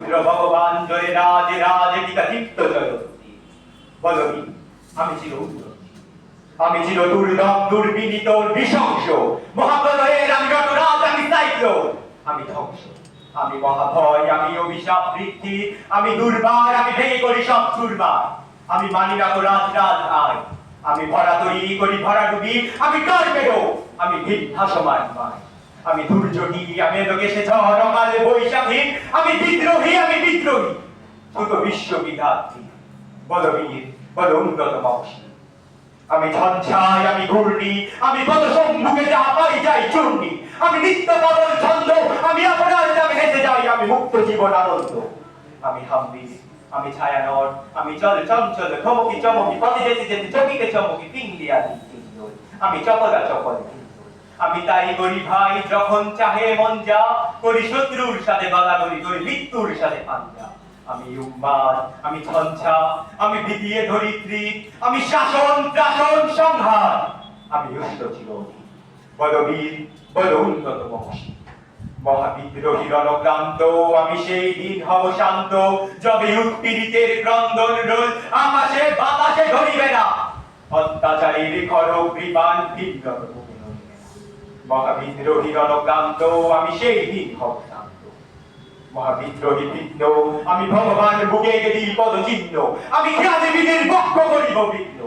ভগবান জয় রাজে রাজে টিকা দীপ্ত জয়তী বলবি আমি চির উন্নত, আমি চির দুর্দম দুর্বিনীত নৃশংস মহাপ্রলয়ের আমি নটরাজ, আমি সাইক্লোন, আমি ধ্বংস, আমি মহাভয়, আমি অভিশাপ বৃদ্ধি, আমি দুর্বার, আমি ভেঙে করি সব চুরমার, আমি মানি না তো রাজ রাজ আয়, আমি ভরা তৈরি করি ভরা ডুবি, আমি টর্নেডো, আমি ভিক্ষা সমান পাই, আমি দুর্যোগী, আমি এলোকে সে ঝড় অকালে বৈশাখী, আমি বিদ্রোহী, আমি বিদ্রোহী ছোট বিশ্ববিধাত্রী বলবীর বল উন্নত বংশী, আমি ঝঞ্ঝাই, আমি ঘূর্ণি, আমি পদ সম্মুখে যা পাই যাই চূর্ণি, আমি নিত্য বদল ছন্দ, আমি আপনার নামে হেসে যাই, আমি মুক্ত জীবন আনন্দ, আমি হাম্বি, আমি ছায়ানর, আমি চল চঞ্চল ধমকি চমকি পথে যেতে যেতে চকিতে চমকি পিংলি আদি পিঙ্গল, আমি চপলা চপল আমি তাই করি ভাই যখন চাহে মন যা করি, শত্রুর সাথে বাগাগরি করি মৃত্যুর সাথে পাঞ্জা, আমি উম্মাদ, আমি ঝঞ্ঝা, আমি বিধিয়ে ধরিত্রী, আমি শাসন ত্রাসন সংহার, আমি উষ্ট চিরনী বলবীর বল উন্নত বংশী, মহাবিদ্রোহী রণক্রান্ত, আমি সেই দিন হব শান্ত যবে উৎপীড়িতের ক্রন্দন রোল আকাশে বাতাসে ধরিবে না, অত্যাচারীর খড়গ কৃপান ভিন্ন মহাবিদ্রোহী রণক্রান্ত, আমি সেই দিন হব শান্ত, মহাবিদ্রোহী ভিন্ন, আমি ভগবান বুকে গেদি পদচিহ্ন, আমি খ্যাতিবীদের বক্ষ করিব বিঘ্ন,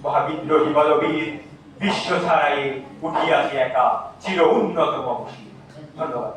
মহাবিদ্রোহী বলবীর বিশ্ব ছাড়াই উঠিয়াছে একা চির উন্নত বংশী। ধন্যবাদ।